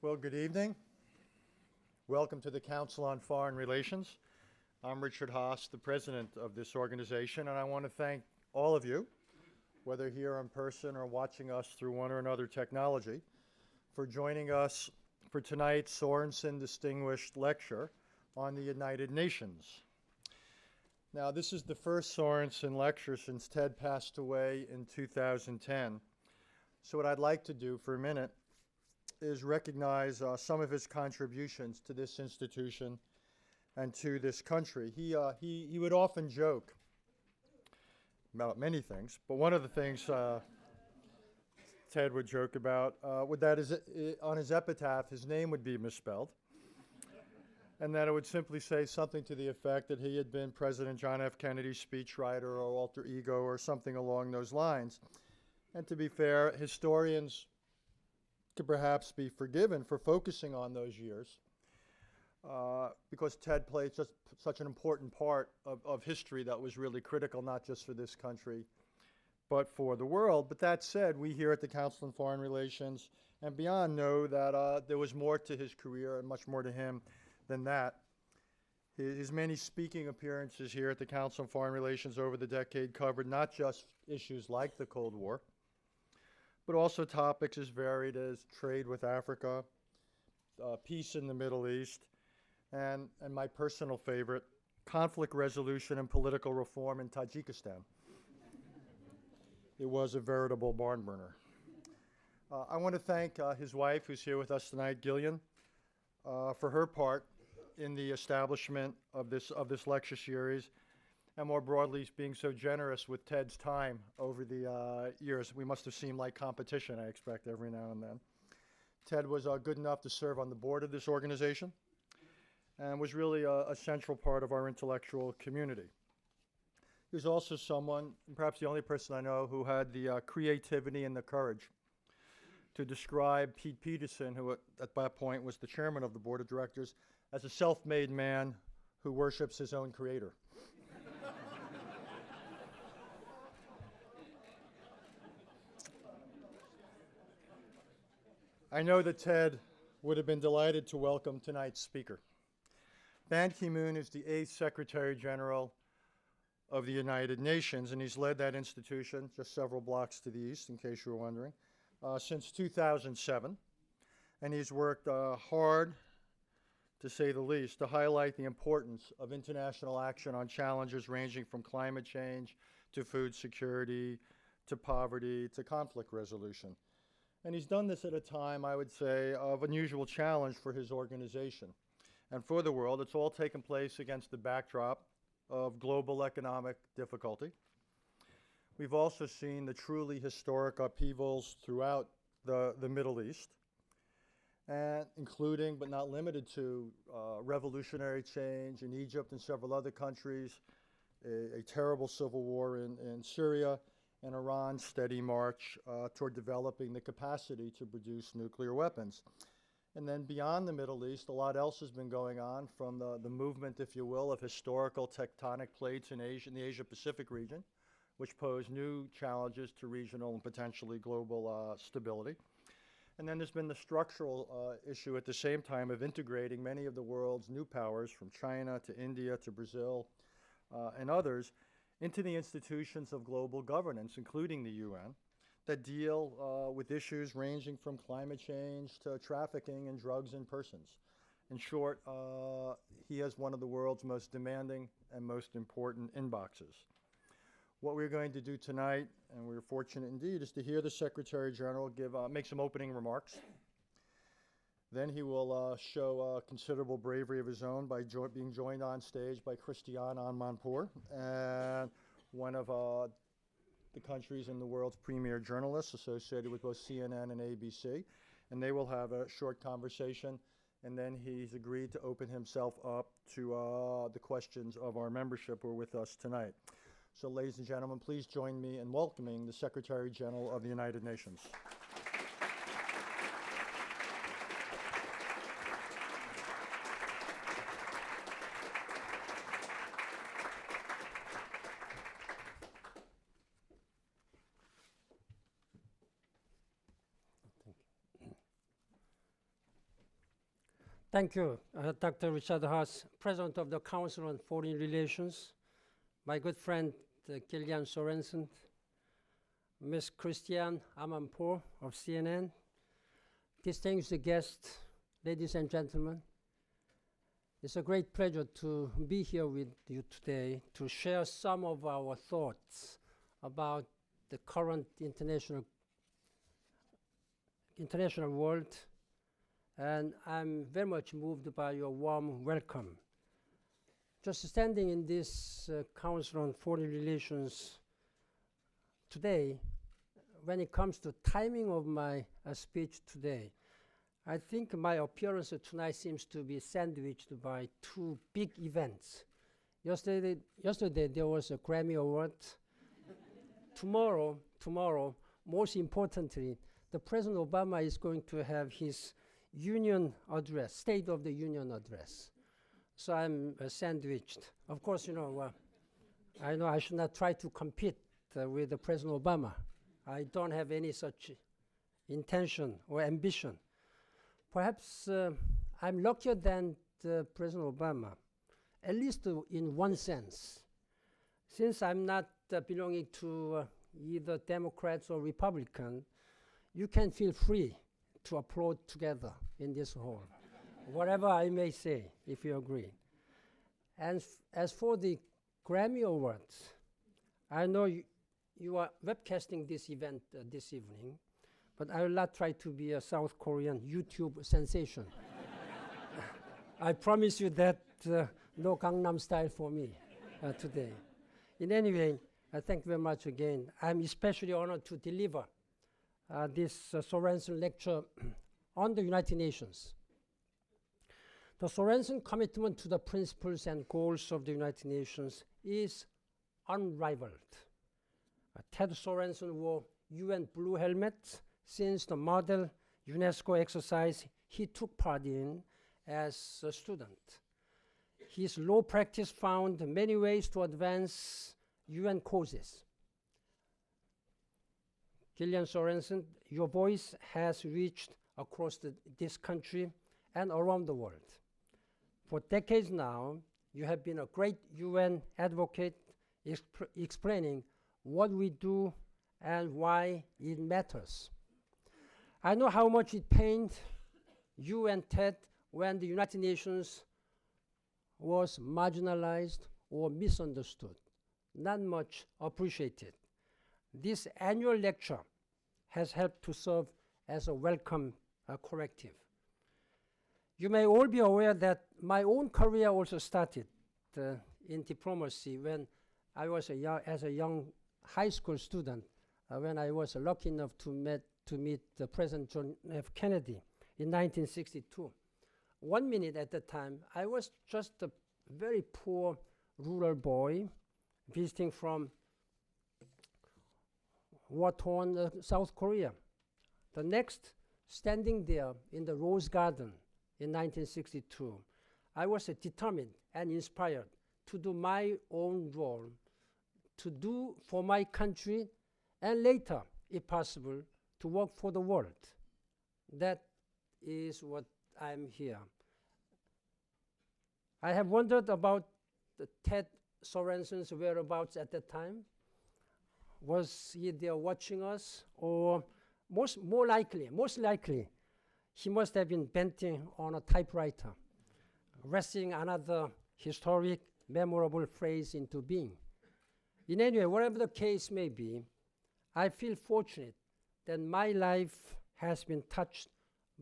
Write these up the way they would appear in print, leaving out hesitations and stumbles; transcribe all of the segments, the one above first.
Well, good evening. Welcome to the Council on Foreign Relations. I'm Richard Haas, the president of this organization, and I want to thank all of you, whether here in person or watching us through one or another technology, for joining us for tonight's Sorensen Distinguished Lecture on the United Nations. Now, this is the first Sorensen lecture since Ted passed away in 2010. So what I'd like to do for a minute is recognize some of his contributions to this institution and to this country. He would often joke about many things, but one of the things Ted would joke about with that is on his epitaph, his name would be misspelled, and that it would simply say something to the effect that he had been President John F. Kennedy's speechwriter or alter ego or something along those lines. And to be fair, historians could perhaps be forgiven for focusing on those years because Ted played just such an important part of history that was really critical, not just for this country, but for the world. But that said, we here at the Council on Foreign Relations and beyond know that there was more to his career and much more to him than that. His many speaking appearances here at the Council on Foreign Relations over the decade covered not just issues like the Cold War, but also topics as varied as trade with Africa, peace in the Middle East, and my personal favorite, conflict resolution and political reform in Tajikistan. It was a veritable barn burner. I want to thank his wife, who's here with us tonight, Gillian, for her part in the establishment of this lecture series, and more broadly, being so generous with Ted's time over the years. We must have seemed like competition, I expect, every now and then. Ted was good enough to serve on the board of this organization and was really a central part of our intellectual community. He was also someone, perhaps the only person I know, who had the creativity and the courage to describe Pete Peterson, who at that point was the chairman of the board of directors, as a self-made man who worships his own creator. I know that Ted would have been delighted to welcome tonight's speaker. Ban Ki-moon is the 8th Secretary General of the United Nations, and he's led that institution just several blocks to the east, in case you were wondering, since 2007. And he's worked hard, to say the least, to highlight the importance of international action on challenges ranging from climate change to food security, to poverty, to conflict resolution. And he's done this at a time, I would say, of unusual challenge for his organization and for the world. It's all taken place against the backdrop of global economic difficulty. We've also seen the truly historic upheavals throughout the Middle East, and including but not limited to revolutionary change in Egypt and several other countries, a terrible civil war in Syria, and Iran's steady march toward developing the capacity to produce nuclear weapons. And then beyond the Middle East, a lot else has been going on, from the movement, if you will, of historical tectonic plates in Asia, in the Asia-Pacific region, which pose new challenges to regional and potentially global stability. And then there's been the structural issue at the same time of integrating many of the world's new powers, from China to India to Brazil and others, into the institutions of global governance, including the UN, that deal with issues ranging from climate change to trafficking in drugs and persons. In short, he has one of the world's most demanding and most important inboxes. What we're going to do tonight, and we're fortunate indeed, is to hear the Secretary General make some opening remarks. Then he will show considerable bravery of his own by being joined on stage by Christiane Amanpour, and one of the countries in the world's premier journalists associated with both CNN and ABC. And they will have a short conversation, and then he's agreed to open himself up to the questions of our membership who are with us tonight. So ladies and gentlemen, please join me in welcoming the Secretary General of the United Nations. Thank you, Dr. Richard Haas, President of the Council on Foreign Relations, my good friend Gillian Sorensen, Ms. Christiane Amanpour of CNN, distinguished guests, ladies and gentlemen. It's a great pleasure to be here with you today to share some of our thoughts about the current international world, and I'm very much moved by your warm welcome. Just standing in this Council on Foreign Relations today, when it comes to timing of my speech today, I think my appearance tonight seems to be sandwiched by two big events. Yesterday there was a Grammy Award. Tomorrow, most importantly, the President Obama is going to have his Union address, State of the Union address. So I'm sandwiched. Of course, I know I should not try to compete with the President Obama. I don't have any such intention or ambition. Perhaps I'm luckier than President Obama, at least in one sense. Since I'm not belonging to either Democrats or Republican, you can feel free to applaud together in this hall, whatever I may say, if you agree. And as for the Grammy Awards, I know you are webcasting this event this evening, but I will not try to be a South Korean YouTube sensation. I promise you that no Gangnam Style for me today. In any way, thank you very much again. I'm especially honored to deliver this Sorensen lecture on the United Nations. The Sorensen commitment to the principles and goals of the United Nations is unrivaled. Ted Sorensen wore UN blue helmets since the model UNESCO exercise he took part in as a student. His law practice found many ways to advance UN causes. Gillian Sorensen, your voice has reached across this country and around the world. For decades now, you have been a great UN advocate explaining what we do and why it matters. I know how much it pained you and Ted when the United Nations was marginalized or misunderstood, not much appreciated. This annual lecture has helped to serve as a welcome corrective. You may all be aware that my own career also started in diplomacy when I was as a young high school student, when I was lucky enough to meet President John F. Kennedy in 1962. 1 minute at the time, I was just a very poor rural boy visiting from war-torn South Korea. The next, standing there in the Rose Garden in 1962, I was determined and inspired to do my own role, to do for my country, and later, if possible, to work for the world. That is what I'm here. I have wondered about Ted Sorensen's whereabouts at that time. Was he there watching us? Or most likely, he must have been bending on a typewriter, wrestling another historic, memorable phrase into being. In any way, whatever the case may be, I feel fortunate that my life has been touched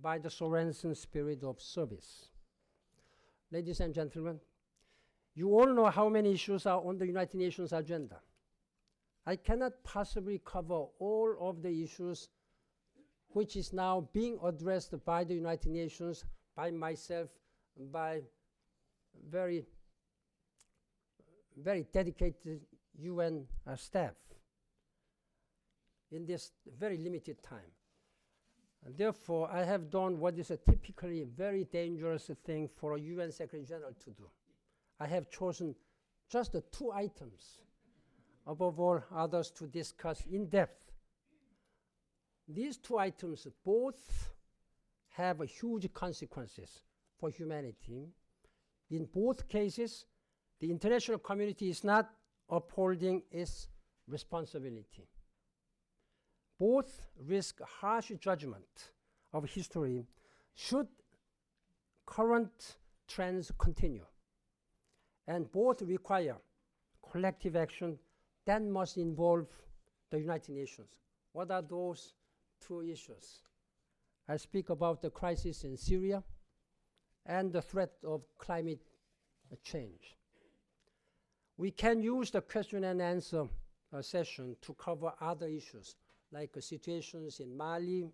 by the Sorensen spirit of service. Ladies and gentlemen, you all know how many issues are on the United Nations agenda. I cannot possibly cover all of the issues which is now being addressed by the United Nations, by myself, by very dedicated UN staff in this very limited time. And therefore, I have done what is a typically very dangerous thing for a UN Secretary General to do. I have chosen just the two items above all others to discuss in depth. These two items both have huge consequences. for humanity. In both cases, the international community is not upholding its responsibility. Both risk harsh judgment of history should current trends continue, and both require collective action that must involve the United Nations. What are those two issues? I speak about the crisis in Syria and the threat of climate change. We can use the question and answer session to cover other issues like situations in Mali,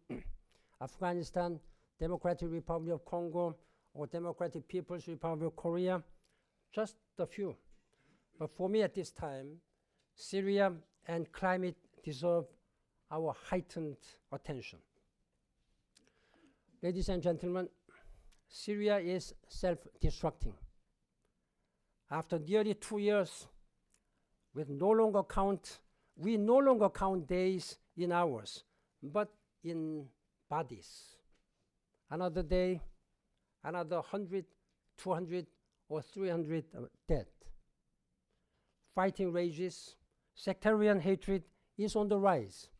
Afghanistan, Democratic Republic of Congo, or Democratic People's Republic of Korea, just a few. But for me at this time, Syria and climate deserve our heightened attention. Ladies and gentlemen, Syria is self-destructing. After nearly 2 years, we no longer count days in hours, but in bodies. Another day, another 100, 200, or 300 dead. Fighting rages, sectarian hatred is on the rise.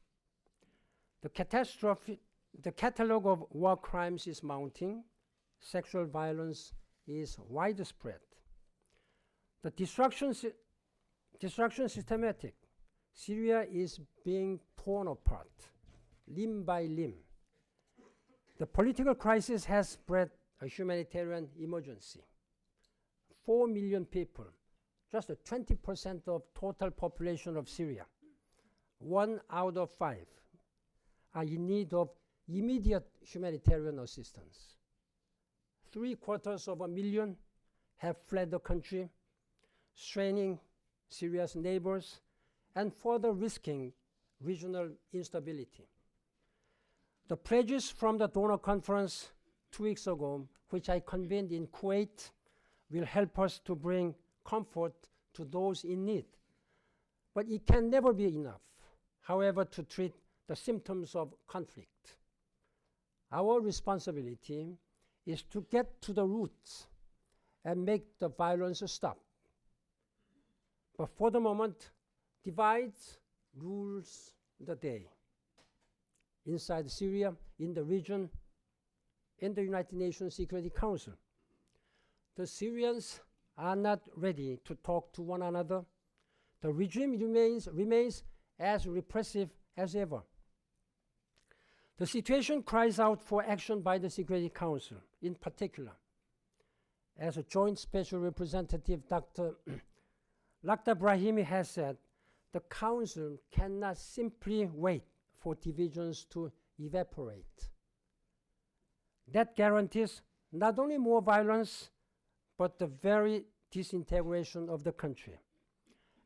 The catalog of war crimes is mounting. Sexual violence is widespread. The destruction systematic. Syria is being torn apart, limb by limb. The political crisis has spread a humanitarian emergency. 4 million people, just 20% of total population of Syria, 1 out of 5, are in need of immediate humanitarian assistance. 750,000 have fled the country, straining Syria's neighbors and further risking regional instability. The pledges from the donor conference 2 weeks ago, which I convened in Kuwait, will help us to bring comfort to those in need. But it can never be enough, however, to treat the symptoms of conflict. Our responsibility is to get to the roots and make the violence stop. But for the moment, divides rules the day. Inside Syria, in the region, in the United Nations Security Council. The Syrians are not ready to talk to one another. The regime remains as repressive as ever. The situation cries out for action by the Security Council, in particular. As a joint special representative, Dr. Lakhdar Brahimi has said, the Council cannot simply wait for divisions to evaporate. That guarantees not only more violence, but the very disintegration of the country,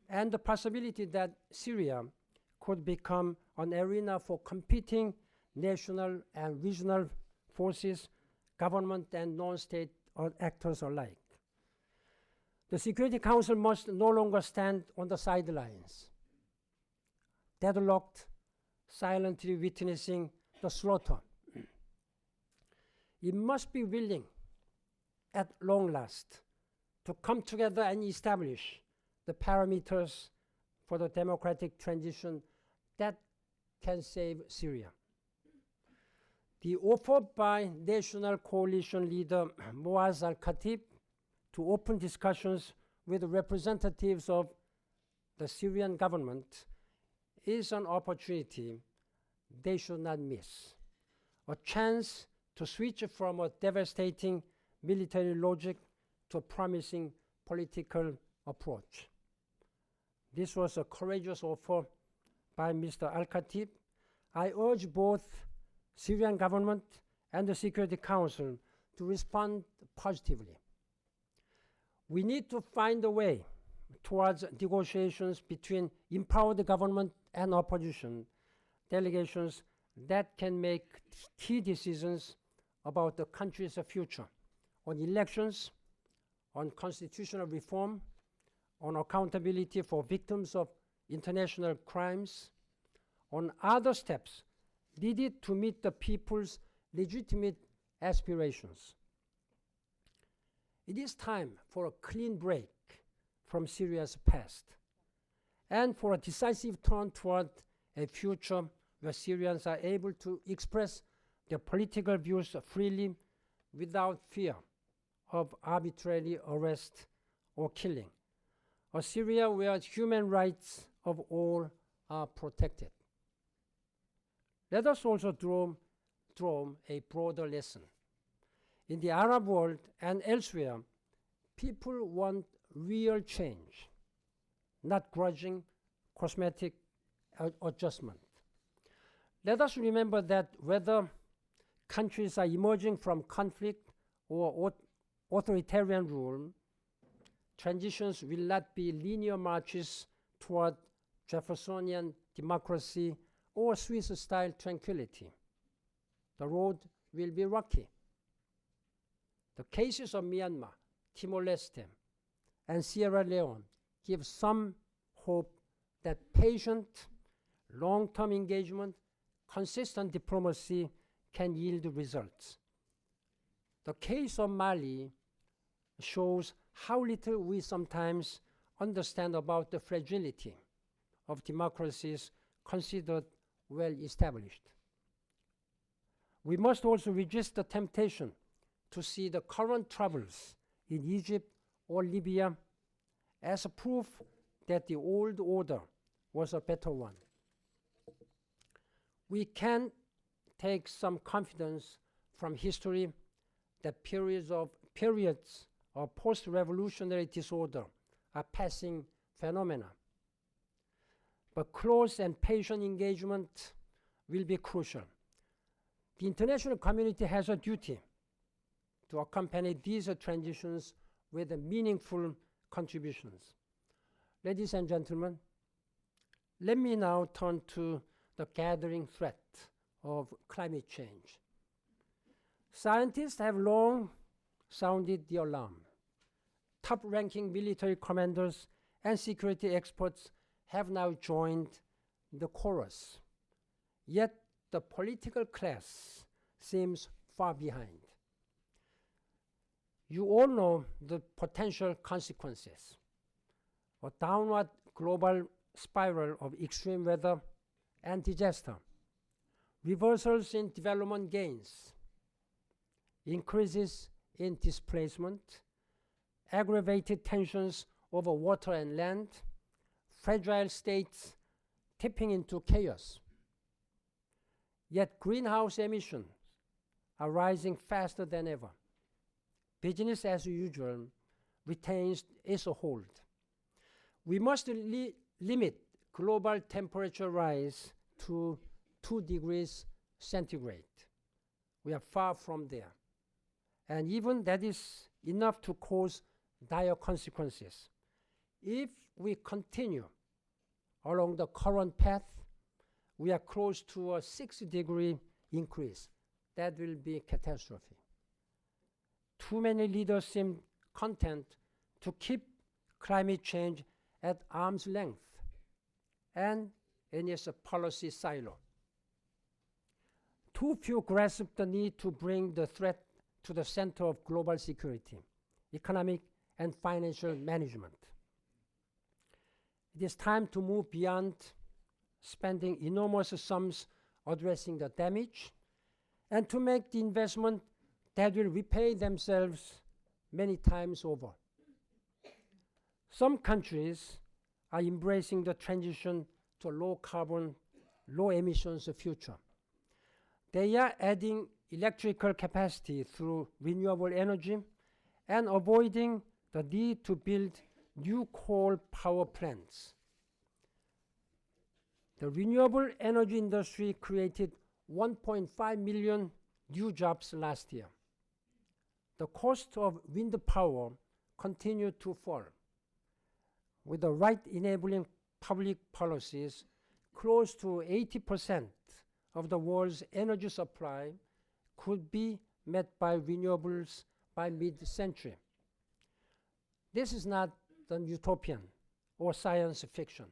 and the possibility that Syria could become an arena for competing national and regional forces, government and non-state actors alike. The Security Council must no longer stand on the sidelines, deadlocked, silently witnessing the slaughter. It must be willing, at long last, to come together and establish the parameters for the democratic transition that can save Syria. The offer by National Coalition leader Muaz al-Khatib to open discussions with representatives of the Syrian government is an opportunity they should not miss. A chance to switch from a devastating military logic to a promising political approach. This was a courageous offer by Mr. al-Khatib. I urge both Syrian government and the Security Council to respond positively. We need to find a way towards negotiations between empowered government and opposition delegations that can make key decisions about the country's future, on elections, on constitutional reform, on accountability for victims of international crimes, on other steps needed to meet the people's legitimate aspirations. It is time for a clean break from Syria's past and for a decisive turn toward a future where Syrians are able to express their political views freely without fear of arbitrary arrest or killing. A Syria where human rights of all are protected. Let us also draw a broader lesson. In the Arab world and elsewhere, people want real change, not grudging cosmetic adjustment. Let us remember that whether countries are emerging from conflict or authoritarian rule, transitions will not be linear marches toward Jeffersonian democracy or Swiss-style tranquility. The road will be rocky. The cases of Myanmar, Timor-Leste, and Sierra Leone give some hope that patient, long-term engagement, consistent diplomacy can yield results. The case of Mali shows how little we sometimes understand about the fragility of democracies considered well established. We must also resist the temptation to see the current troubles in Egypt or Libya as a proof that the old order was a better one. We can take some confidence from history that periods of post-revolutionary disorder are passing phenomena. But close and patient engagement will be crucial. The international community has a duty to accompany these transitions with meaningful contributions. Ladies and gentlemen, let me now turn to the gathering threat of climate change. Scientists have long sounded the alarm. Top-ranking military commanders and security experts have now joined the chorus. Yet the political class seems far behind. You all know the potential consequences. A downward global spiral of extreme weather and disaster, reversals in development gains, increases in displacement, aggravated tensions over water and land, fragile states tipping into chaos. Yet greenhouse emissions are rising faster than ever. Business as usual retains its hold. We must limit global temperature rise to 2 degrees centigrade. We are far from there. And even that is enough to cause dire consequences. If we continue along the current path, we are close to a 6-degree increase. That will be a catastrophe. Too many leaders seem content to keep climate change at arm's length and in its policy silo. Too few grasp the need to bring the threat to the center of global security, economic and financial management. It is time to move beyond spending enormous sums addressing the damage and to make the investment that will repay themselves many times over. Some countries are embracing the transition to a low-carbon, low-emissions future. They are adding electrical capacity through renewable energy and avoiding the need to build new coal power plants. The renewable energy industry created 1.5 million new jobs last year. The cost of wind power continued to fall. With the right enabling public policies, close to 80% of the world's energy supply could be met by renewables by mid-century. This is not an utopian or science fiction.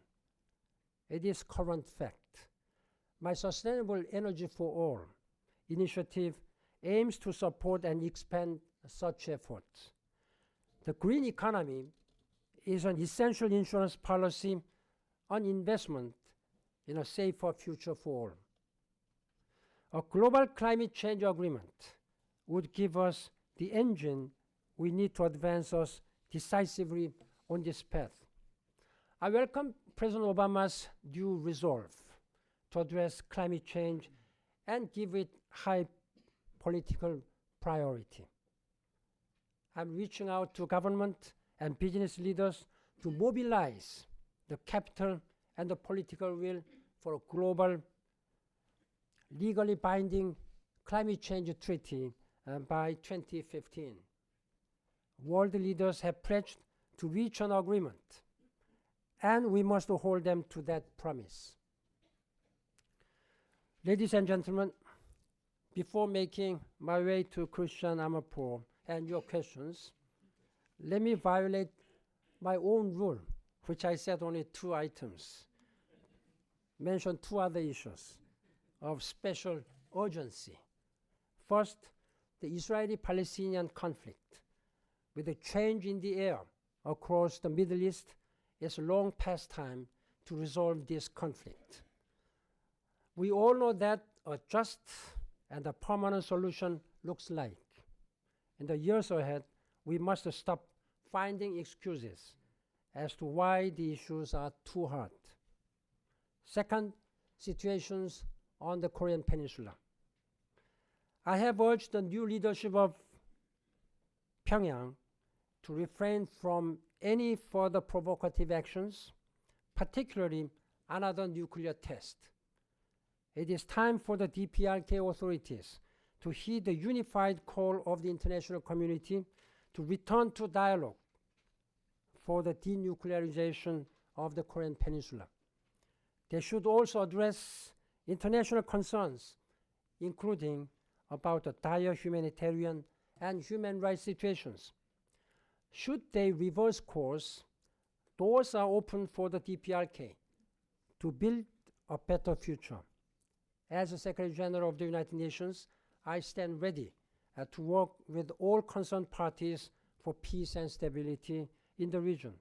It is current fact. My Sustainable Energy for All initiative aims to support and expand such efforts. The green economy is an essential insurance policy on investment in a safer future for all. A global climate change agreement would give us the engine we need to advance us decisively on this path. I welcome President Obama's due resolve to address climate change and give it high political priority. I'm reaching out to government and business leaders to mobilize the capital and the political will for a global, legally binding climate change treaty by 2015. World leaders have pledged to reach an agreement, and we must hold them to that promise. Ladies and gentlemen, before making my way to Christian Amanpour and your questions, let me violate my own rule, which I said only 2 items, mention 2 other issues of special urgency. First, the Israeli-Palestinian conflict. With the change in the air across the Middle East, it's long past time to resolve this conflict. We all know that a just and a permanent solution looks like. In the years ahead, we must stop finding excuses as to why the issues are too hard. Second, situations on the Korean Peninsula. I have urged the new leadership of Pyongyang to refrain from any further provocative actions, particularly another nuclear test. It is time for the DPRK authorities to heed the unified call of the international community to return to dialogue for the denuclearization of the Korean Peninsula. They should also address international concerns, including about the dire humanitarian and human rights situations. Should they reverse course, doors are open for the DPRK to build a better future. As the Secretary General of the United Nations, I stand ready to work with all concerned parties for peace and stability in the region.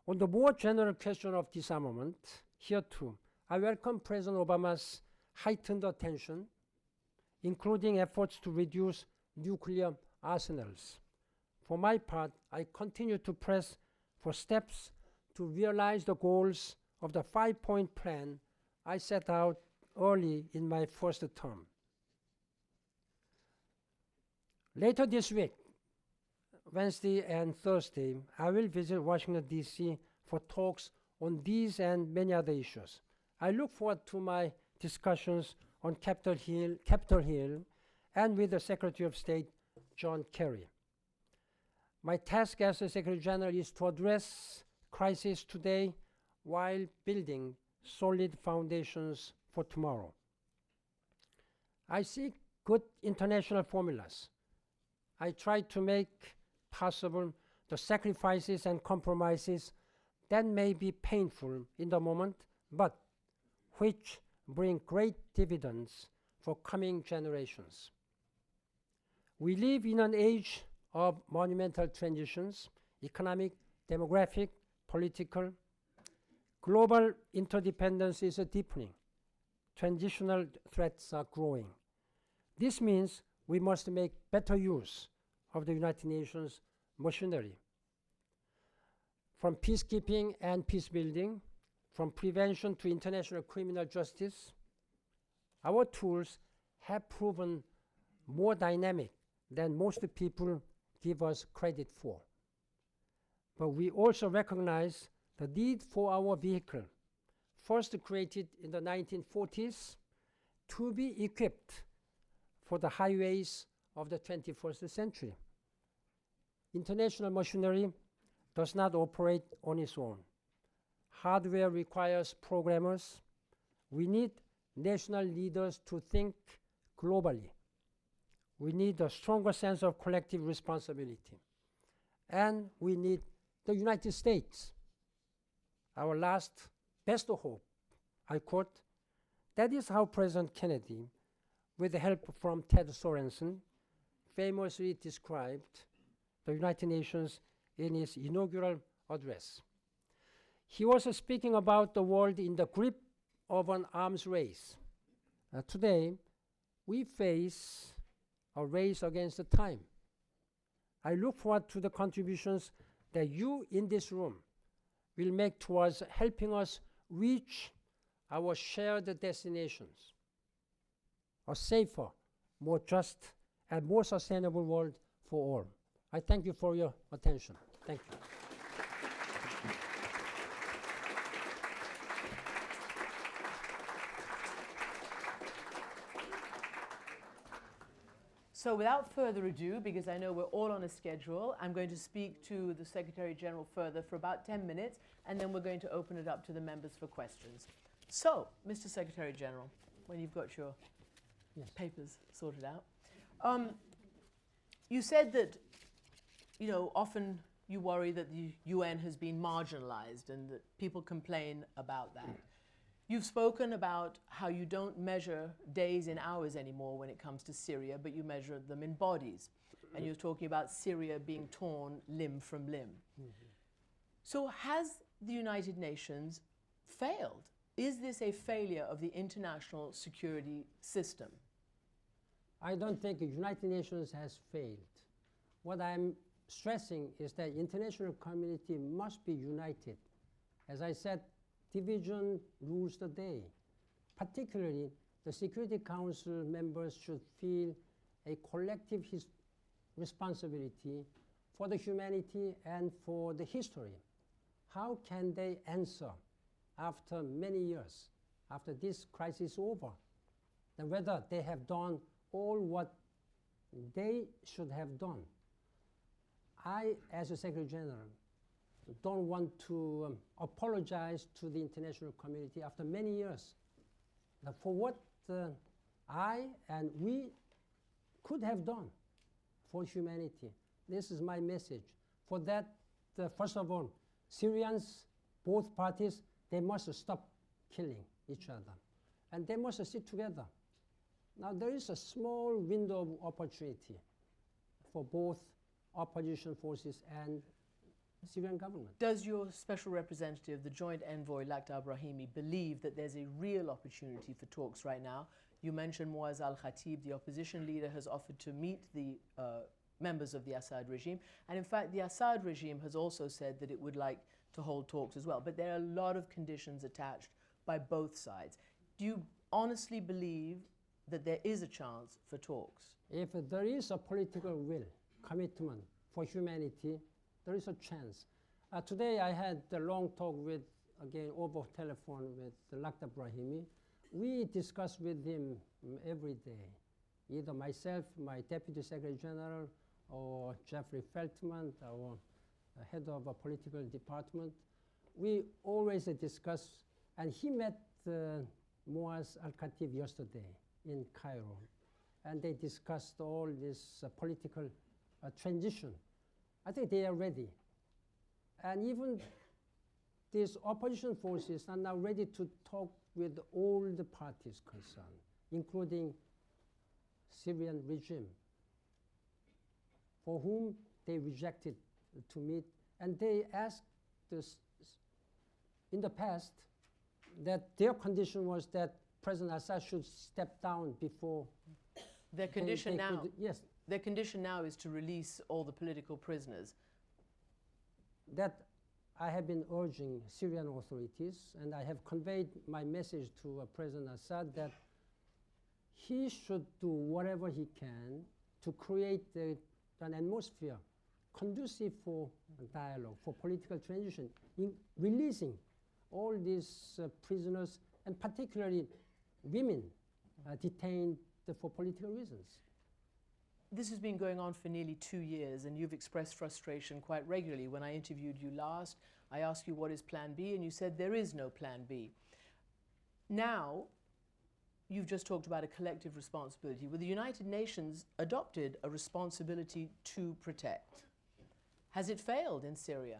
On the more general question of disarmament, here too, I welcome President Obama's heightened attention, including efforts to reduce nuclear arsenals. For my part, I continue to press for steps to realize the goals of the 5-point plan I set out early in my first term. Later this week, Wednesday and Thursday, I will visit Washington, D.C. for talks on these and many other issues. I look forward to my discussions on Capitol Hill and with the Secretary of State, John Kerry. My task as the Secretary General is to address crisis today while building solid foundations for tomorrow. I seek good international formulas. I try to make possible the sacrifices and compromises that may be painful in the moment, but which bring great dividends for coming generations. We live in an age of monumental transitions, economic, demographic, political. Global interdependence is deepening. Transitional threats are growing. This means we must make better use of the United Nations machinery. From peacekeeping and peace building, from prevention to international criminal justice, our tools have proven more dynamic than most people give us credit for. But we also recognize the need for our vehicle, first created in the 1940s, to be equipped for the highways of the 21st century. International machinery does not operate on its own. Hardware requires programmers. We need national leaders to think globally. We need a stronger sense of collective responsibility. And we need the United States, our last best hope. I quote, "That is how President Kennedy, with the help from Ted Sorensen, famously described the United Nations in his inaugural address. He was speaking about the world in the grip of an arms race. Today, we face a race against the time. I look forward to the contributions that you in this room will make towards helping us reach our shared destinations, a safer, more just, and more sustainable world for all. I thank you for your attention. Thank you. So without further ado, because I know we're all on a schedule, I'm going to speak to the Secretary General further for about 10 minutes, and then we're going to open it up to the members for questions. So, Mr. Secretary General, when you've got your papers sorted out, you said that, you know, often you worry that the UN has been marginalized and that people complain about that. You've spoken about how you don't measure days in hours anymore when it comes to Syria, but you measure them in bodies. And you're talking about Syria being torn limb from limb. So has the United Nations failed? Is this a failure of the international security system? I don't think the United Nations has failed. What I'm stressing is that international community must be united. As I said, division rules the day. Particularly, the Security Council members should feel a collective responsibility for the humanity and for the history. How can they answer after many years, after this crisis is over, and whether they have done all what they should have done? I, as a Secretary General, don't want to apologize to the international community after many years for what I and we could have done for humanity. This is my message. For that, first of all, Syrians, both parties, they must stop killing each other. And they must sit together. Now, there is a small window of opportunity for both opposition forces and Syrian government. Does your special representative, the joint envoy Lakhdar Brahimi, believe that there's a real opportunity for talks right now? You mentioned Muaz al-Khatib, the opposition leader, has offered to meet the members of the Assad regime. And in fact, the Assad regime has also said that it would like to hold talks as well. But there are a lot of conditions attached by both sides. Do you honestly believe that there is a chance for talks? If there is a political will, commitment for humanity, there is a chance. Today I had a long talk with, again, over telephone with Lakhdar Brahimi. We discuss with him every day, either myself, my Deputy Secretary General, or Jeffrey Feltman, our head of a political department. We always discuss, and he met Muaz al-Khatib yesterday in Cairo, and they discussed all this political transition. I think they are ready. And even these opposition forces are now ready to talk with all the parties concerned, including Syrian regime, for whom they rejected to meet. And they asked this in the past that their condition was that President Assad should step down before Their condition now, yes, their condition now is to release all the political prisoners. that I have been urging Syrian authorities, and I have conveyed my message to President Assad that he should do whatever he can to create an atmosphere conducive for dialogue, for political transition, in releasing all these prisoners, and particularly women detained for political reasons. This has been going on for nearly 2 years, and you've expressed frustration quite regularly. When I interviewed you last, I asked you what is Plan B, and you said there is no Plan B. Now, you've just talked about a collective responsibility. Well, the United Nations adopted a responsibility to protect. Has it failed in Syria?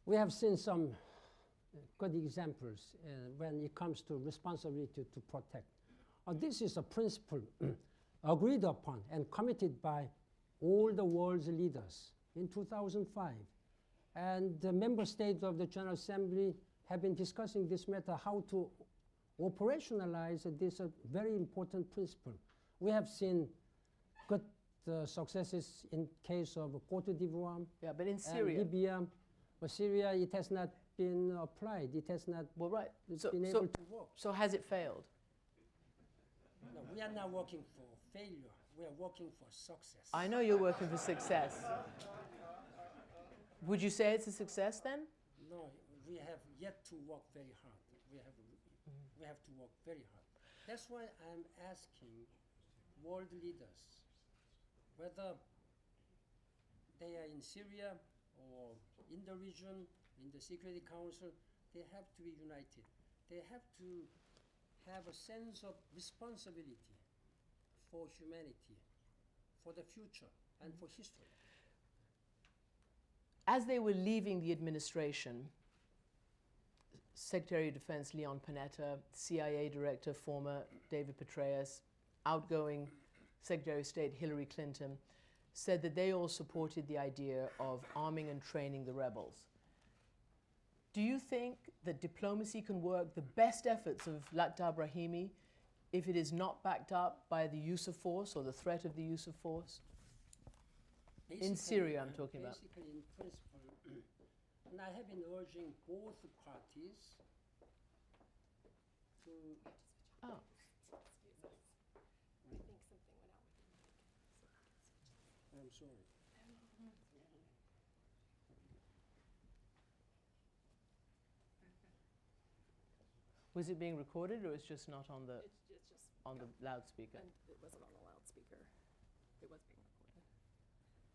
We have seen some good examples when it comes to responsibility to protect. This is a principle agreed upon and committed by all the world's leaders in 2005. And the member states of the General Assembly have been discussing this matter, how to operationalize this very important principle. We have seen good successes in case of Cote d'Ivoire Yeah, but in and Syria, Libya. But Syria, it has not been applied. It has not well, right. So, been so, able to work. so has it failed? No, we are not working for failure. We are working for success. I know you're working for success. Would you say it's a success then? No, we have yet to work very hard. We have to work very hard. That's why I'm asking world leaders, whether they are in Syria or in the region, in the Security Council, they have to be united. They have to have a sense of responsibility for humanity, for the future, and for history. As they were leaving the administration, Secretary of Defense Leon Panetta, CIA Director former David Petraeus, outgoing Secretary of State Hillary Clinton, said that they all supported the idea of arming and training the rebels. Do you think that diplomacy can work the best efforts of Lakhdar Brahimi if it is not backed up by the use of force or the threat of the use of force? In Syria, I'm talking about. Basically, in principle, and I have been urging both parties to. Oh. I'm sorry. Was it being recorded or it's just not on the It's just, on the loudspeaker? and it wasn't on the loudspeaker. It was being recorded.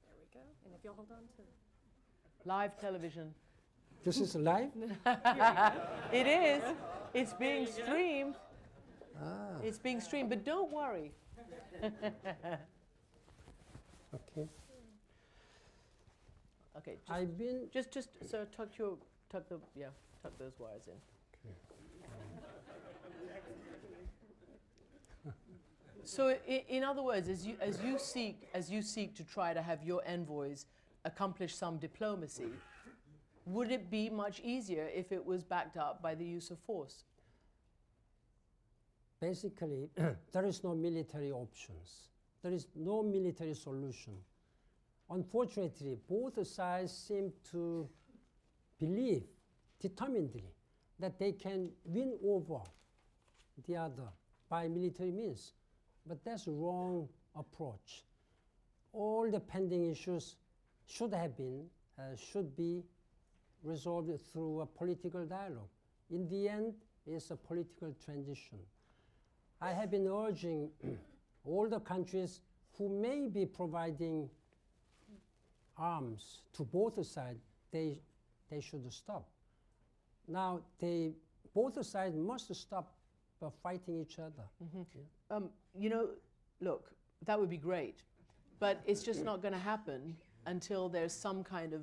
There we go. And if you'll hold on to. Live television. This is live? It is. It's being streamed. It's being streamed, but don't worry. Okay. Okay, I've been. just so tuck those wires in. So in other words, as you seek to try to have your envoys accomplish some diplomacy, would it be much easier if it was backed up by the use of force? Basically, there is no military options. There is no military solution. Unfortunately, both sides seem to believe determinedly that they can win over the other by military means. But that's a wrong approach. All the pending issues should be resolved through a political dialogue. In the end, it's a political transition. I have been urging all the countries who may be providing arms to both sides, they should stop. Now, both sides must stop fighting each other. You know, look, that would be great, but it's just not going to happen until there's some kind of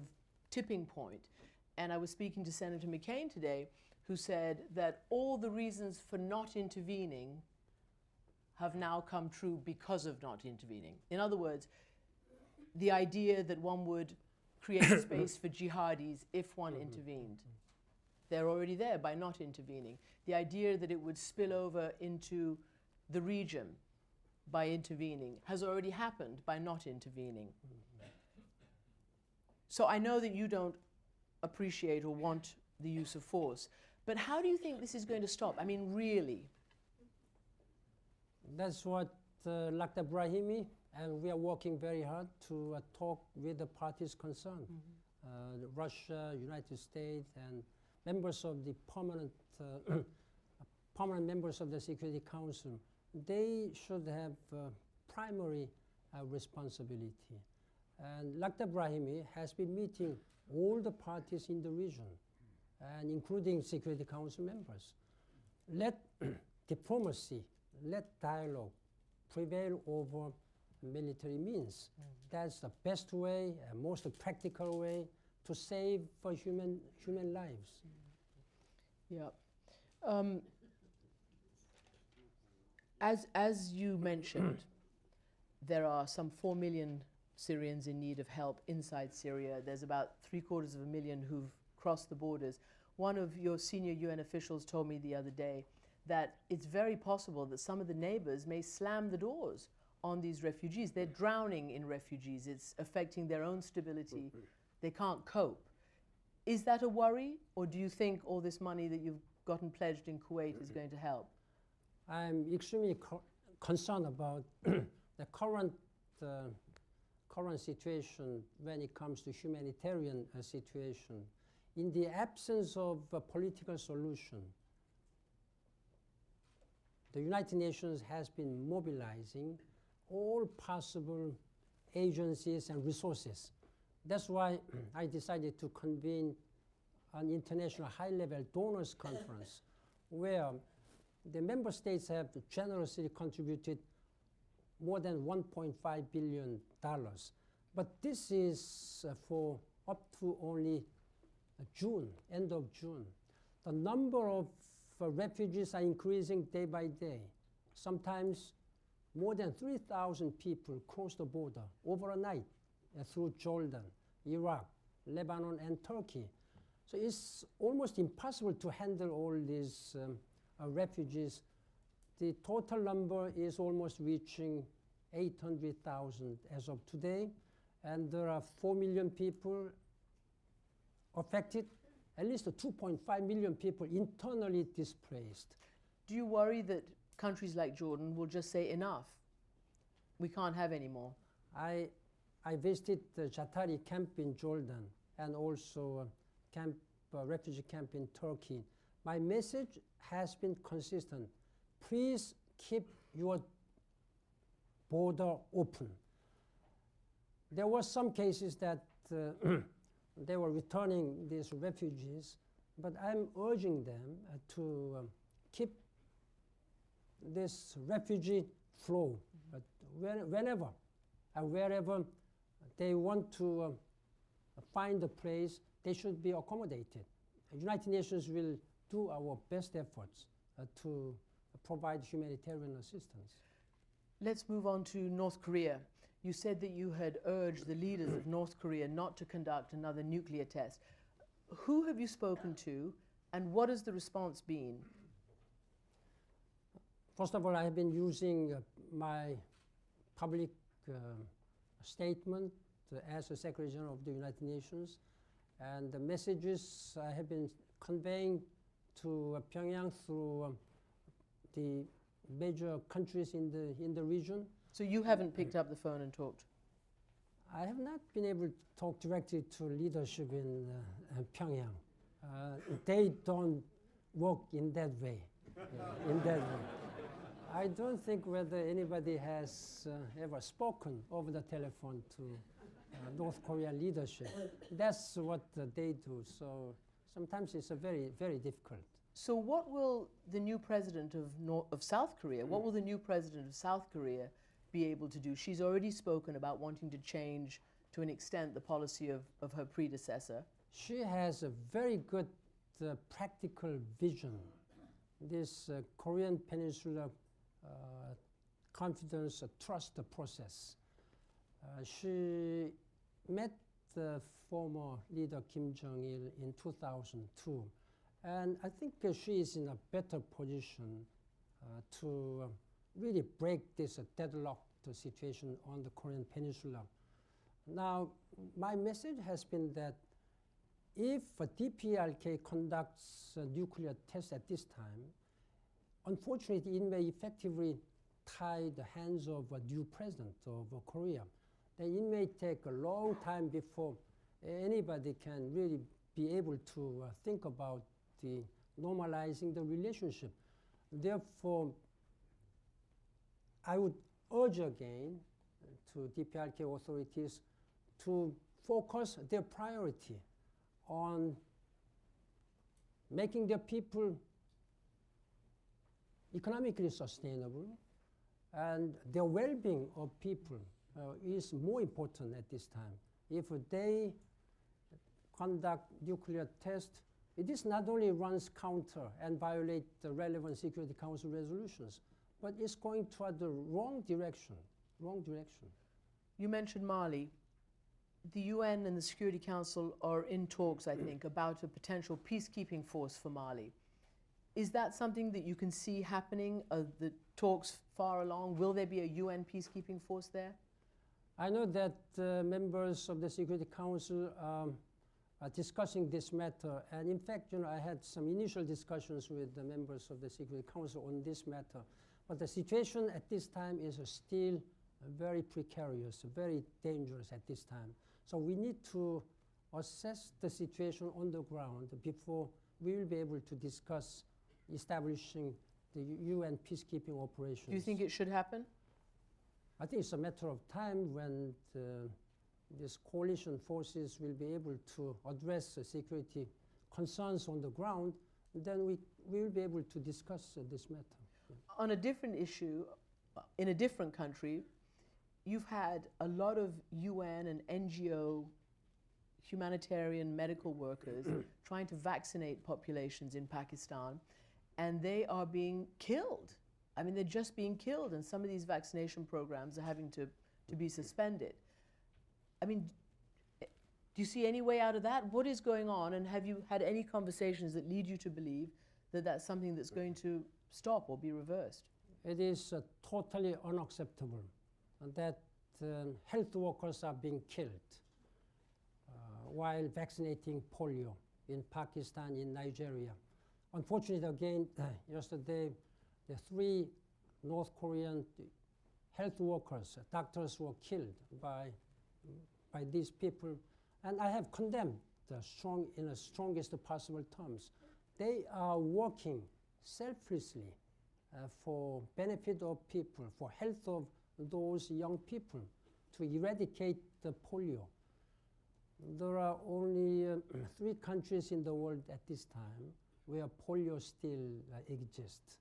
tipping point. And I was speaking to Senator McCain today, who said that all the reasons for not intervening have now come true because of not intervening. In other words, the idea that one would create a space for jihadis if one intervened. They're already there by not intervening. The idea that it would spill over into the region by intervening has already happened by not intervening. So I know that you don't appreciate or want the use of force, but how do you think this is going to stop? I mean, really? That's what Lakhdar Brahimi, and we are working very hard to talk with the parties concerned. Russia, United States, and members of the permanent members of the Security Council. They should have primary responsibility. And Lakhdar Brahimi has been meeting all the parties in the region, and including Security Council members. Let diplomacy, let dialogue prevail over military means. That's the best way, most practical way to save human lives. Yeah. As you mentioned, there are some 4 million Syrians in need of help inside Syria. There's about 750,000 who've crossed the borders. One of your senior UN officials told me the other day that it's very possible that some of the neighbors may slam the doors on these refugees. They're drowning in refugees. It's affecting their own stability. They can't cope. Is that a worry, or do you think all this money that you've gotten pledged in Kuwait is going to help? I'm extremely concerned about the current situation when it comes to humanitarian situation. In the absence of a political solution, the United Nations has been mobilizing all possible agencies and resources. That's why I decided to convene an international high-level donors conference where the member states have generously contributed more than $1.5 billion. But this is for up to only June, end of June. The number of refugees are increasing day by day. Sometimes more than 3,000 people cross the border overnight through Jordan, Iraq, Lebanon, and Turkey. So it's almost impossible to handle all these refugees. The total number is almost reaching 800,000 as of today, and there are 4 million people affected, at least 2.5 million people internally displaced. Do you worry that countries like Jordan will just say enough? We can't have any more. I visited the Jatari camp in Jordan and also refugee camp in Turkey. My message has been consistent. Please keep your border open. There were some cases that they were returning these refugees, but I'm urging them to keep this refugee flow. But whenever and wherever they want to find a place, they should be accommodated. The United Nations will do our best efforts to provide humanitarian assistance. Let's move on to North Korea. You said that you had urged the leaders of North Korea not to conduct another nuclear test. Who have you spoken to, and what has the response been? First of all, I have been using my public statement as a Secretary General of the United Nations, and the messages I have been conveying to Pyongyang through the major countries in the region. So you haven't picked up the phone and talked? I have not been able to talk directly to leadership in Pyongyang. They don't work in that way. I don't think whether anybody has ever spoken over the telephone to North Korean leadership. That's what they do. So sometimes it's very, very difficult. So what will the new president of South Korea, what will the new president of South Korea be able to do? She's already spoken about wanting to change, to an extent, the policy of her predecessor. She has a very good practical vision. This Korean Peninsula confidence trust process. She met the former leader Kim Jong-il in 2002. And I think she is in a better position to really break this deadlocked situation on the Korean Peninsula. Now, my message has been that if DPRK conducts a nuclear test at this time, unfortunately, it may effectively tie the hands of a new president of Korea. Then it may take a long time before anybody can really be able to think about normalizing the relationship. Therefore, I would urge again to DPRK authorities to focus their priority on making their people economically sustainable, and their well-being of people is more important at this time. If they conduct nuclear tests, it is not only runs counter and violate the relevant Security Council resolutions, but it's going toward the wrong direction. You mentioned Mali. The UN and the Security Council are in talks, I think, about a potential peacekeeping force for Mali. Is that something that you can see happening? Are the talks far along? Will there be a UN peacekeeping force there? I know that members of the Security Council are discussing this matter, and in fact, I had some initial discussions with the members of the Security Council on this matter. But the situation at this time is still very precarious, very dangerous at this time. So we need to assess the situation on the ground before we will be able to discuss establishing the UN peacekeeping operations. Do you think it should happen? I think it's a matter of time when these coalition forces will be able to address the security concerns on the ground. Then we will be able to discuss this matter. On a different issue, in a different country, you've had a lot of UN and NGO humanitarian medical workers trying to vaccinate populations in Pakistan, and they are being killed. I mean, they're just being killed, and some of these vaccination programs are having to be suspended. I mean, do you see any way out of that? What is going on, and have you had any conversations that lead you to believe that that's something that's going to stop or be reversed? It is totally unacceptable that health workers are being killed while vaccinating polio in Pakistan, in Nigeria. Unfortunately, again, yesterday, the 3 North Korean health workers, doctors, were killed by these people. And I have condemned in the strongest possible terms. They are working selflessly for benefit of people, for health of those young people, to eradicate the polio. There are only 3 countries in the world at this time where polio still exists.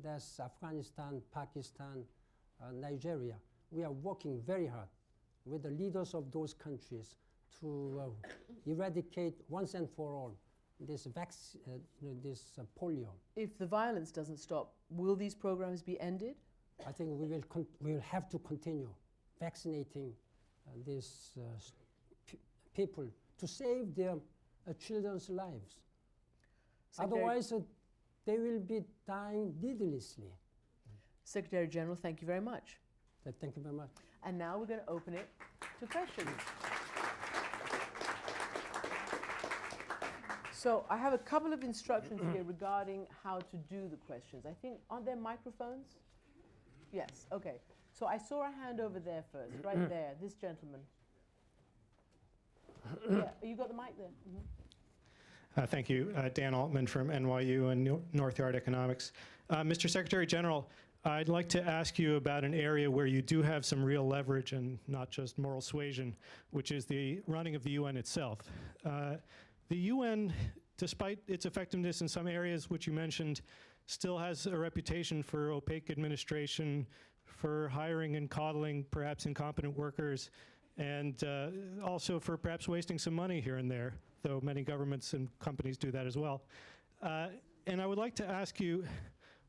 That's Afghanistan, Pakistan, Nigeria. We are working very hard with the leaders of those countries to eradicate once and for all this polio. If the violence doesn't stop, will these programs be ended? I think we will have to continue vaccinating these people to save their children's lives. Secretary- Otherwise, they will be dying needlessly. Secretary General, thank you very much. Thank you very much. And now we're going to open it to questions. So I have a couple of instructions here regarding how to do the questions. I think, aren't there microphones? Yes, okay. So I saw a hand over there first, right there, this gentleman. Yeah, you got the mic there? Mhm. Thank you. Dan Altman from NYU and Northyard Economics. Mr. Secretary General, I'd like to ask you about an area where you do have some real leverage and not just moral suasion, which is the running of the UN itself. The UN, despite its effectiveness in some areas which you mentioned, still has a reputation for opaque administration, for hiring and coddling perhaps incompetent workers, and also for perhaps wasting some money here and there, though many governments and companies do that as well. And I would like to ask you,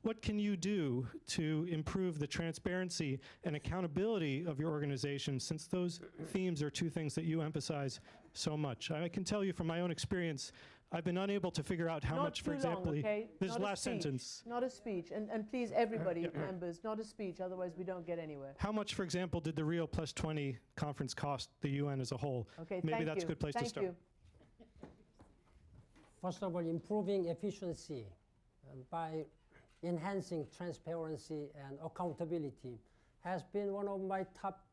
what can you do to improve the transparency and accountability of your organization, since those themes are 2 things that you emphasize so much? I can tell you from my own experience, I've been unable to figure out how Not much, for too long, example, okay? this Not a last speech. sentence. Not a speech. And please, everybody, members, not a speech, otherwise we don't get anywhere. How much, for example, did the Rio Plus 20 conference cost the UN as a whole? Okay, Maybe thank that's you. a good place to Thank start. you. First of all, improving efficiency by enhancing transparency and accountability has been one of my top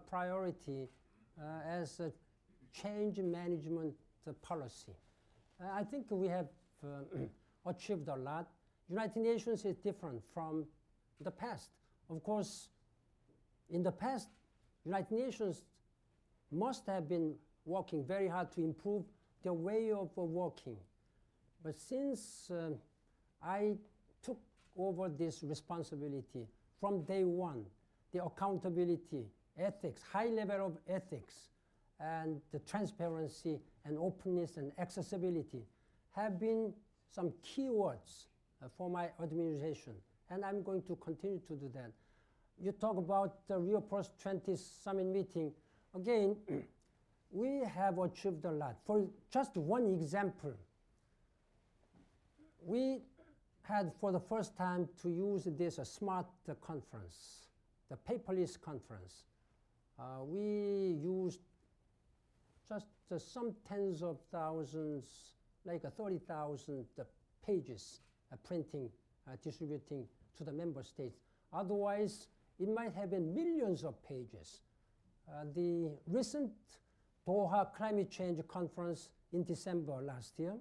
priority as a change management policy. I think we have achieved a lot. United Nations is different from the past. Of course, in the past, United Nations must have been working very hard to improve their way of working. But since I took over this responsibility from day one, the accountability, ethics, high level of ethics, and the transparency and openness and accessibility have been some key words for my administration, and I'm going to continue to do that. you talk about the Rio Plus 20 summit meeting. Again, we have achieved a lot. For just one example, we had for the first time to use this smart conference, the paperless conference. We used just some tens of thousands, like 30,000 pages printing, distributing to the member states. Otherwise, it might have been millions of pages. The recent Doha Climate Change Conference in December last year,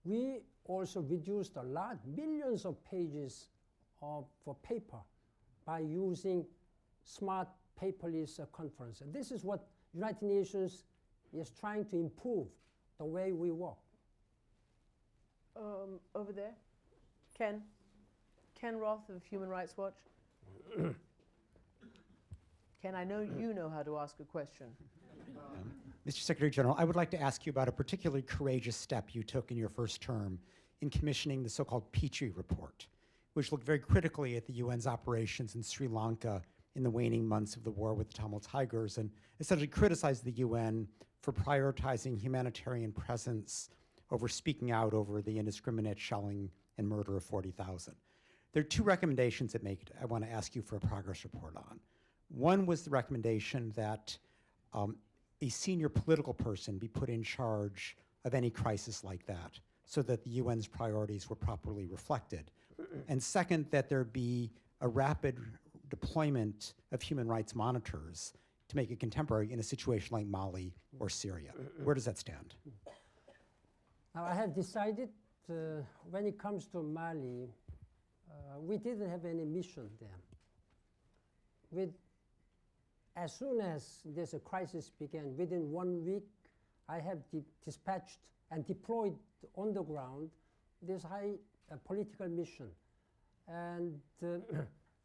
we also reduced a lot, millions of pages of paper by using smart paperless conference. And this is what United Nations is trying to improve the way we work. Over there, Ken Roth of Human Rights Watch. Ken, I know you know how to ask a question. Mr. Secretary General, I would like to ask you about a particularly courageous step you took in your first term in commissioning the so-called Petrie Report, which looked very critically at the UN's operations in Sri Lanka in the waning months of the war with the Tamil Tigers, and essentially criticized the UN for prioritizing humanitarian presence over speaking out over the indiscriminate shelling and murder of 40,000. There are two recommendations that make it I want to ask you for a progress report on. One was the recommendation that a senior political person be put in charge of any crisis like that so that the UN's priorities were properly reflected. And second, that there be a rapid deployment of human rights monitors to make it contemporary in a situation like Mali or Syria. Where does that stand? Now, I have decided when it comes to Mali, we didn't have any mission there. As soon as this crisis began, within 1 week, I have dispatched and deployed on the ground this high political mission. And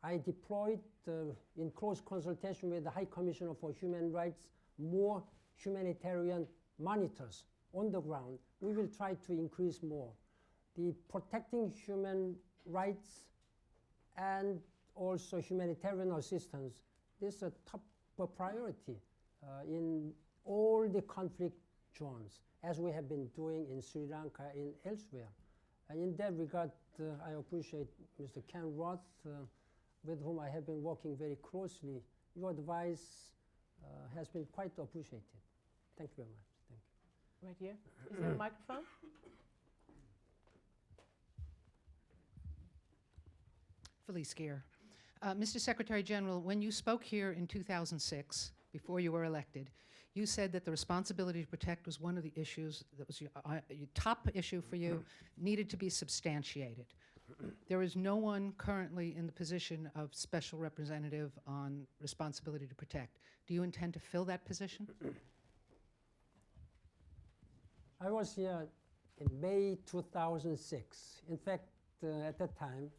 I deployed, in close consultation with the High Commissioner for Human Rights, more humanitarian monitors on the ground. We will try to increase more. The protecting human rights and also humanitarian assistance, this is a top priority in all the conflict zones, as we have been doing in Sri Lanka and elsewhere. And in that regard, I appreciate Mr. Ken Roth, with whom I have been working very closely. Your advice has been quite appreciated. Thank you very much. Thank you. Right here. Is there a microphone? Felice Gear. Mr. Secretary General, when you spoke here in 2006, before you were elected, you said that the responsibility to protect was one of the issues that was your top issue for you, needed to be substantiated. There is no one currently in the position of special representative on responsibility to protect. Do you intend to fill that position? I was here in May 2006. In fact, at that time,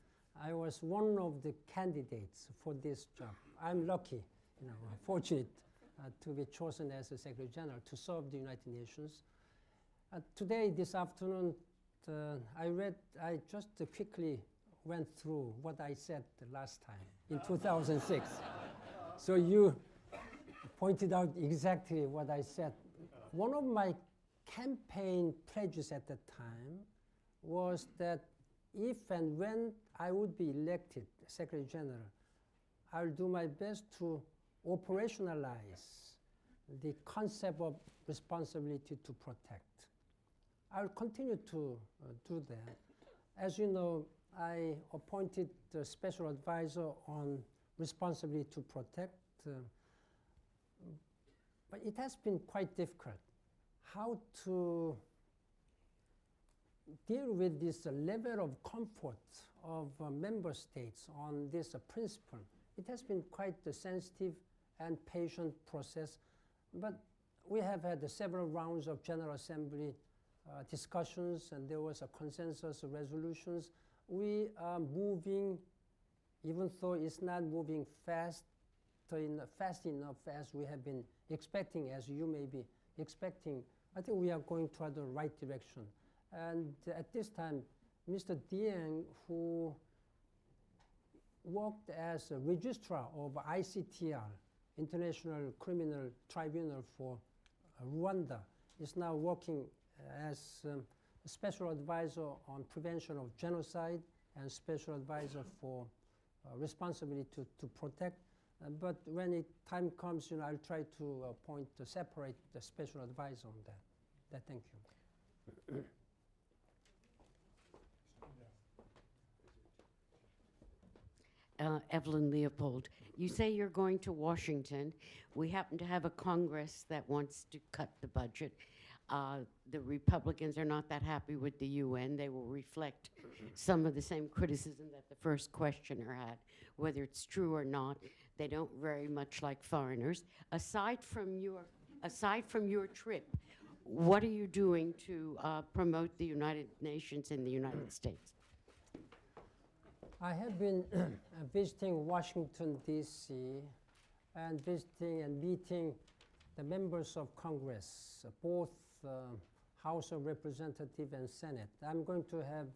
I was one of the candidates for this job. I'm lucky, fortunate to be chosen as a Secretary General to serve the United Nations. Today, this afternoon, I just quickly went through what I said the last time in 2006. So you pointed out exactly what I said. One of my campaign pledges at that time was that if and when I would be elected Secretary General, I'll do my best to operationalize the concept of responsibility to protect. I'll continue to do that. As you know, I appointed the special advisor on responsibility to protect, but it has been quite difficult how to deal with this level of comfort of member states on this principle. It has been quite a sensitive and patient process, but we have had several rounds of General Assembly discussions, and there was a consensus resolutions. We are moving, even though it's not moving fast enough as we have been expecting, as you may be expecting. I think we are going toward the right direction. And at this time, Mr. Dieng, who worked as a registrar of ICTR, International Criminal Tribunal for Rwanda, is now working as a special advisor on prevention of genocide and special advisor for responsibility to protect. But when time comes, I'll try to appoint to separate the special advisor on that. Thank you. Evelyn Leopold, you say you're going to Washington. We happen to have a Congress that wants to cut the budget. The Republicans are not that happy with the UN. They will reflect some of the same criticism that the first questioner had, whether it's true or not. They don't very much like foreigners. Aside from your trip, what are you doing to promote the United Nations in the United States? I have been visiting Washington, D.C., and visiting and meeting the members of Congress, both House of Representatives and Senate. I'm going to have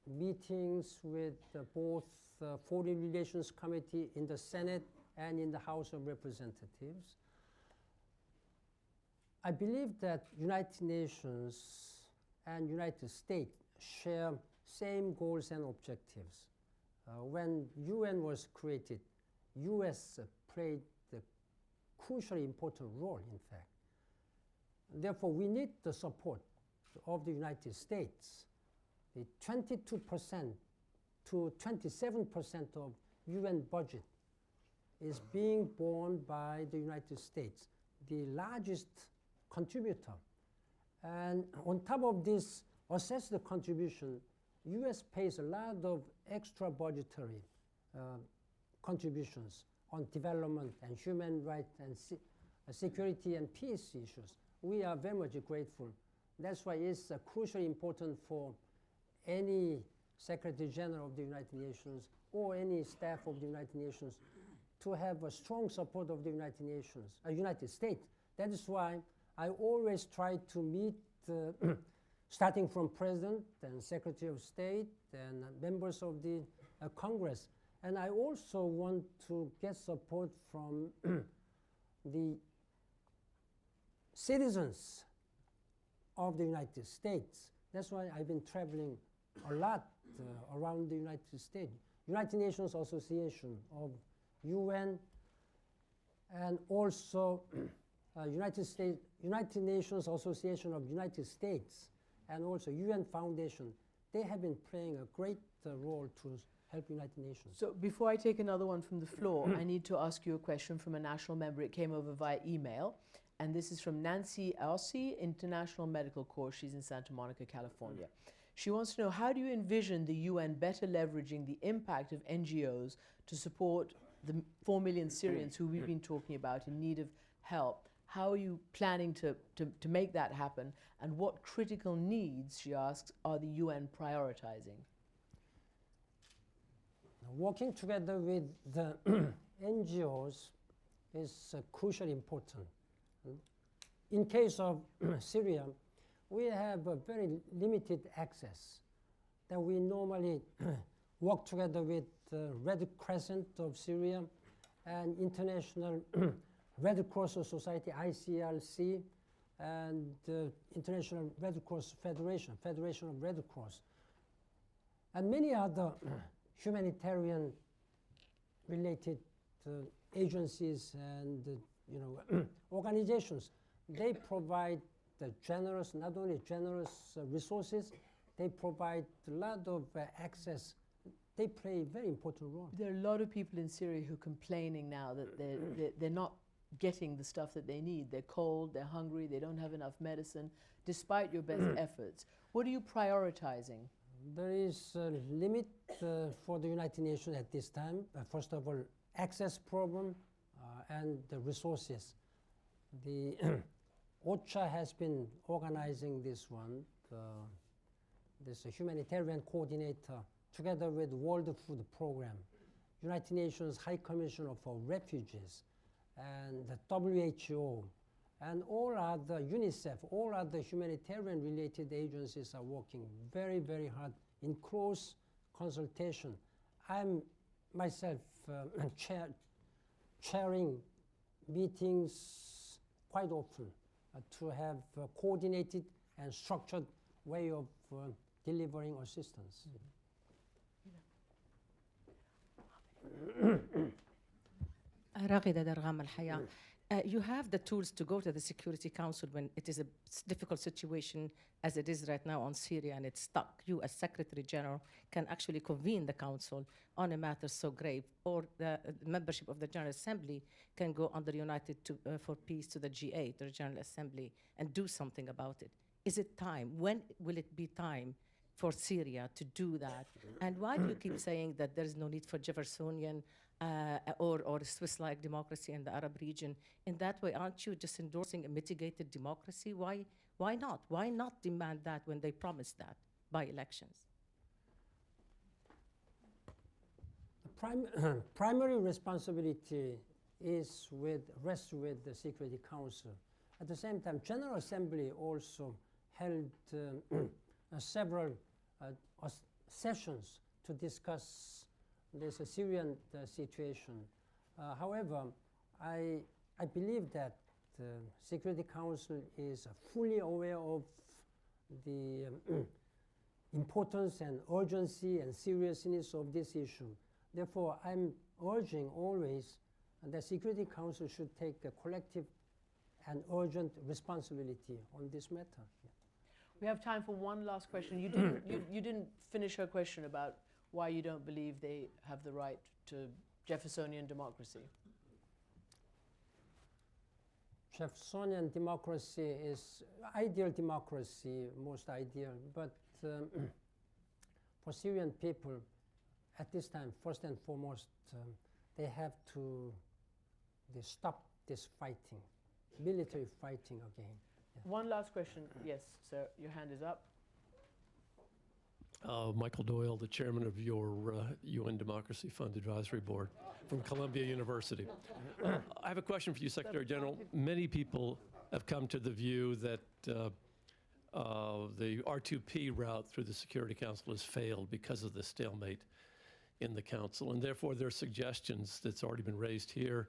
meetings with both Foreign Relations Committee in the Senate and in the House of Representatives. I believe that United Nations and United States share same goals and objectives. When UN was created, US played a crucially important role, in fact. Therefore, we need the support of the United States. The 22% to 27% of UN budget is being borne by the United States, the largest contributor. And on top of this, assess the contribution, US pays a lot of extra budgetary contributions on development and human rights and security and peace issues. We are very much grateful. That's why it's crucially important for any Secretary General of the United Nations or any staff of the United Nations to have a strong support of the United States. That is why I always try to meet starting from President and Secretary of State and members of the Congress. And I also want to get support from the citizens of the United States. That's why I've been traveling a lot around the United States. United Nations Association of UN and also United Nations Association of United States and also UN Foundation. They have been playing a great role to help United Nations. So before I take another one from the floor, I need to ask you a question from a national member. It came over via email. And this is from Nancy Elsey, International Medical Corps. She's in Santa Monica, California. She wants to know, how do you envision the UN better leveraging the impact of NGOs to support the 4 million Syrians who we've been talking about in need of help? How are you planning to make that happen? And what critical needs, she asks, are the UN prioritizing? Working together with the NGOs is crucially important. In case of Syria, we have a very limited access that we normally work together with Red Crescent of Syria and International Red Cross Society, ICRC, and International Red Cross Federation, Federation of Red Cross, and many other humanitarian related agencies and organizations. They provide generous, not only generous resources, they provide a lot of access. They play a very important role. There are a lot of people in Syria who are complaining now that they're not getting the stuff that they need. They're cold, they're hungry, they don't have enough medicine, despite your best efforts. What are you prioritizing? There is a limit for the United Nations at this time. First of all, access problem and the resources. The OCHA has been organizing this one, this humanitarian coordinator, together with World Food Program, United Nations High Commissioner for Refugees, and the WHO, and all other, UNICEF, all other humanitarian related agencies are working very, very hard in close consultation. I'm myself chairing meetings quite often to have a coordinated and structured way of delivering assistance. راغدة درغام الحياة. You have the tools to go to the Security Council when it is a difficult situation as it is right now on Syria and it's stuck. You, as Secretary General, can actually convene the Council on a matter so grave, or the membership of the General Assembly can go under United for Peace to the G8, the General Assembly, and do something about it. Is it time? When will it be time for Syria to do that? And why do you keep saying that there is no need for Jeffersonian or Swiss-like democracy in the Arab region? In that way, aren't you just endorsing a mitigated democracy? Why not? Why not demand that when they promised that by elections? The primary responsibility rests with the Security Council. At the same time, General Assembly also held several sessions to discuss this Syrian situation. However, I believe that the Security Council is fully aware of the importance and urgency and seriousness of this issue. Therefore, I'm urging always that Security Council should take a collective and urgent responsibility on this matter. We have time for one last question. You didn't finish her question about why you don't believe they have the right to Jeffersonian democracy. Jeffersonian democracy is ideal democracy, most ideal, but for Syrian people at this time, first and foremost, they have to stop this fighting, military fighting again. Yeah. One last question. Yes, sir, your hand is up. Michael Doyle, the chairman of your UN Democracy Fund Advisory Board from Columbia University. I have a question for you, Secretary General. Many people have come to the view that the R2P route through the Security Council has failed because of the stalemate in the Council, and therefore there are suggestions that's already been raised here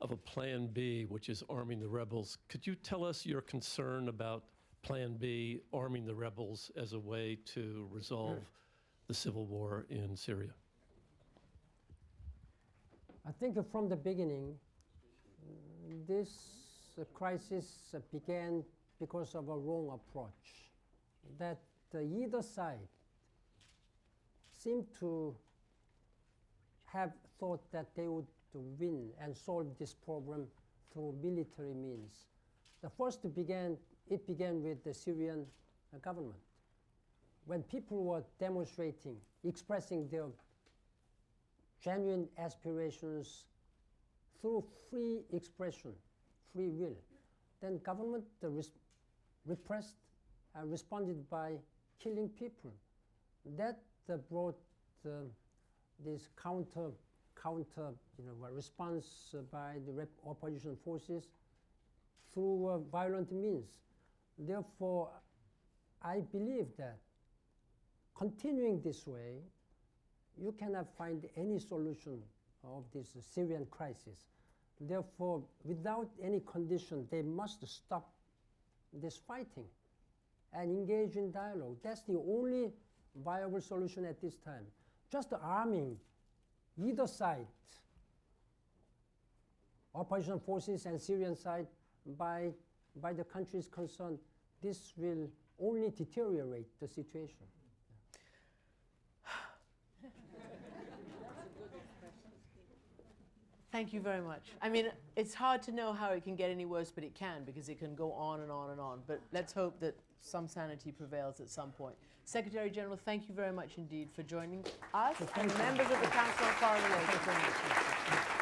of a Plan B, which is arming the rebels. Could you tell us your concern about Plan B, arming the rebels as a way to resolve the civil war in Syria? I think from the beginning, this crisis began because of a wrong approach, that either side seemed to have thought that they would win and solve this problem through military means. It began with the Syrian government. When people were demonstrating, expressing their genuine aspirations through free expression, free will, then government repressed and responded by killing people. That brought this counter response by the opposition forces through violent means. Therefore, I believe that continuing this way, you cannot find any solution of this Syrian crisis. Therefore, without any condition, they must stop this fighting and engage in dialogue. That's the only viable solution at this time. Just arming either side, opposition forces and Syrian side, by the countries concerned, this will only deteriorate the situation. Thank you very much. I mean, it's hard to know how it can get any worse, but it can, because it can go on and on and on. But let's hope that some sanity prevails at some point. Secretary General, thank you very much indeed for joining us and members of the Council on Foreign Relations.